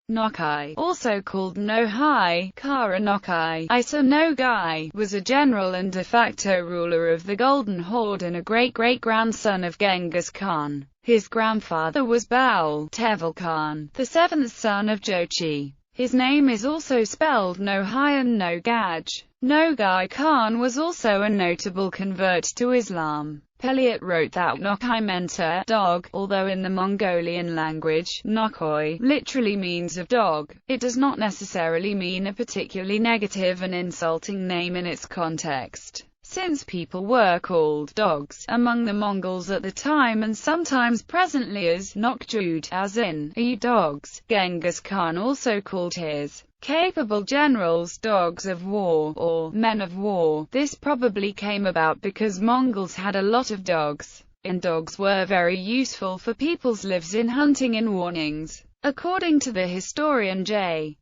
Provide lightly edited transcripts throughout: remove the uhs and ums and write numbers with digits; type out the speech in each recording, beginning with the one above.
Nogai, also called Nogai, Kara Nogai, Isa Nogai, was a general and de facto ruler of the Golden Horde and a great-great-grandson of Genghis Khan. His grandfather was Baul Tevel Khan, the seventh son of Jochi. His name is also spelled Nogai and Nogaj. Nogai Khan was also a notable convert to Islam. Pelliot wrote that Nogai meant a dog, although in the Mongolian language, Nokoi literally means of dog. It does not necessarily mean a particularly negative and insulting name in its context, since people were called dogs among the Mongols at the time and sometimes presently as Nokjud, as in, you dogs. Genghis Khan also called his capable generals dogs of war, or men of war. This probably came about because Mongols had a lot of dogs, and dogs were very useful for people's lives in hunting and warnings. According to the historian J.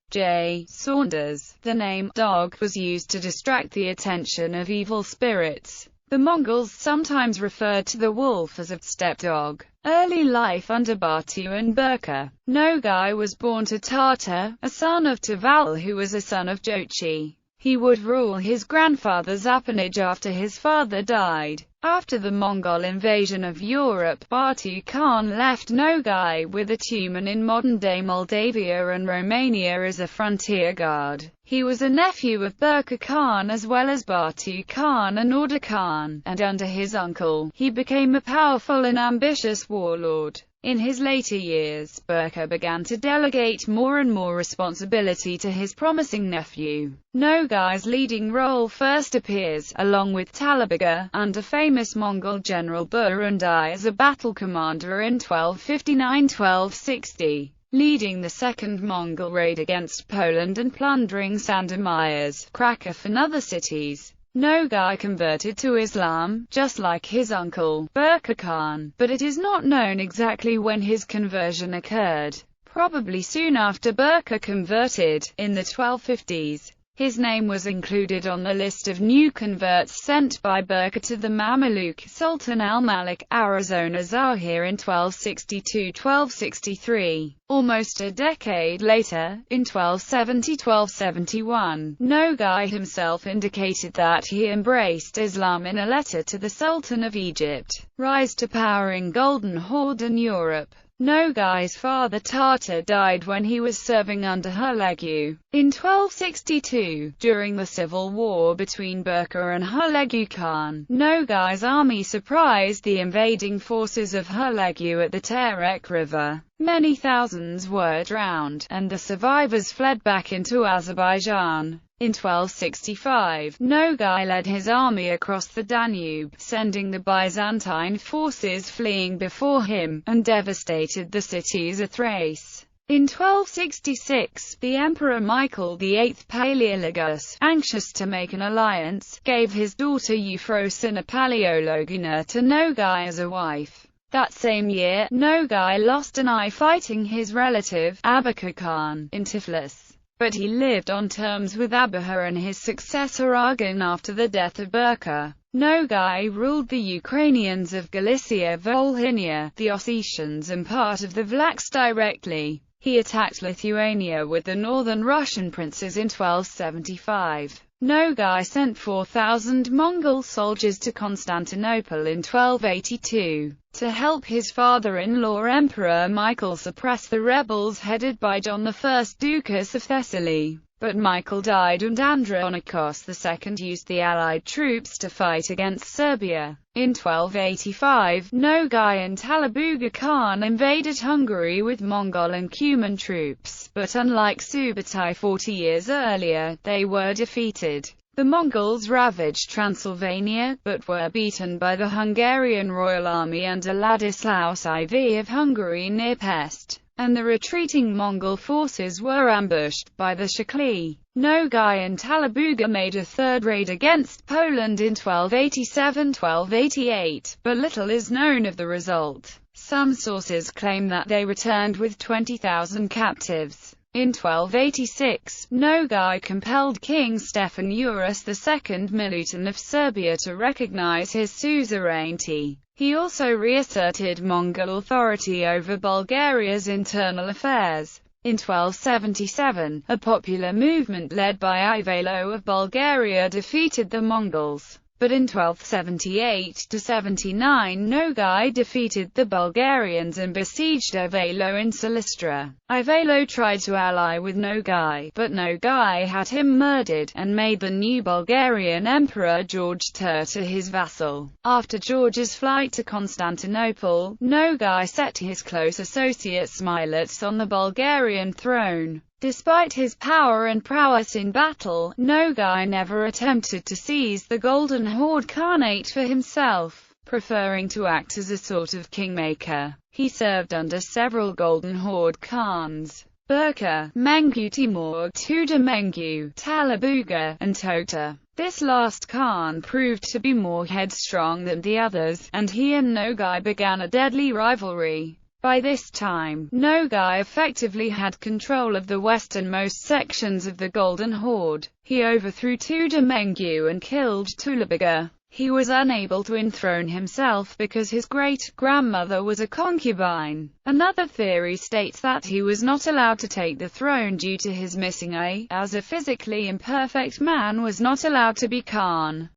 Saunders, the name dog was used to distract the attention of evil spirits. The Mongols sometimes referred to the wolf as a steppe dog. Early life under Batu and Burqa. Nogai was born to Tata, a son of Teval who was a son of Jochi. He would rule his grandfather's appanage after his father died. After the Mongol invasion of Europe, Batu Khan left Nogai with a tumen in modern-day Moldavia and Romania as a frontier guard. He was a nephew of Burqa Khan as well as Batu Khan and Orda Khan, and under his uncle, he became a powerful and ambitious warlord. In his later years, Burqa began to delegate more and more responsibility to his promising nephew. Nogai's leading role first appears, along with Talabaga, under famous Mongol general Burundai as a battle commander in 1259–1260. Leading the second Mongol raid against Poland and plundering Sandomierz, Krakow and other cities. Nogai converted to Islam, just like his uncle, Burqa Khan, but it is not known exactly when his conversion occurred. Probably soon after Burqa converted, in the 1250s. His name was included on the list of new converts sent by Burqa to the Mameluke Sultan al-Malik, Arizona Zahir in 1262–1263. Almost a decade later, in 1270–1271, Nogai himself indicated that he embraced Islam in a letter to the Sultan of Egypt. Rise to power in Golden Horde and Europe. Nogai's father Tata died when he was serving under Hulagu. In 1262, during the civil war between Burqa and Hulagu Khan, Nogai's army surprised the invading forces of Hulagu at the Terek River. Many thousands were drowned, and the survivors fled back into Azerbaijan. In 1265, Nogai led his army across the Danube, sending the Byzantine forces fleeing before him, and devastated the cities of Thrace. In 1266, the Emperor Michael VIII Palaeologus, anxious to make an alliance, gave his daughter Euphrosyne Palaeologina to Nogai as a wife. That same year, Nogai lost an eye fighting his relative, Abaka Khan, in Tiflis. But he lived on terms with Abaha and his successor Arghun after the death of Burqa. Nogai ruled the Ukrainians of Galicia, Volhynia, the Ossetians and part of the Vlachs directly. He attacked Lithuania with the northern Russian princes in 1275. Nogai sent 4,000 Mongol soldiers to Constantinople in 1282, to help his father-in-law Emperor Michael suppress the rebels headed by John I Ducas of Thessaly. But Michael died and Andronikos II used the allied troops to fight against Serbia. In 1285, Nogai and Talabaga Khan invaded Hungary with Mongol and Cuman troops, but unlike Subutai 40 years earlier, they were defeated. The Mongols ravaged Transylvania, but were beaten by the Hungarian Royal Army under Ladislaus IV of Hungary near Pest, and the retreating Mongol forces were ambushed by the Shakli. Nogai and Talabaga made a third raid against Poland in 1287–1288, but little is known of the result. Some sources claim that they returned with 20,000 captives. In 1286, Nogai compelled King Stefan Uras II Milutin of Serbia to recognize his suzerainty. He also reasserted Mongol authority over Bulgaria's internal affairs. In 1277, a popular movement led by Ivalo of Bulgaria defeated the Mongols. But in 1278–79 Nogai defeated the Bulgarians and besieged Ivalo in Silistra. Ivalo tried to ally with Nogai, but Nogai had him murdered, and made the new Bulgarian Emperor George Turr his vassal. After George's flight to Constantinople, Nogai set his close associate Smilax on the Bulgarian throne. Despite his power and prowess in battle, Nogai never attempted to seize the Golden Horde Khanate for himself, preferring to act as a sort of kingmaker. He served under several Golden Horde Khans: Berka, Mengu Timur, Tudor-Mengu, Talabuga, and Tota. This last Khan proved to be more headstrong than the others, and he and Nogai began a deadly rivalry. By this time, Nogai effectively had control of the westernmost sections of the Golden Horde. He overthrew Tudor-Mengu and killed Talabuga. He was unable to enthrone himself because his great-grandmother was a concubine. Another theory states that he was not allowed to take the throne due to his missing eye, as a physically imperfect man was not allowed to be Khan.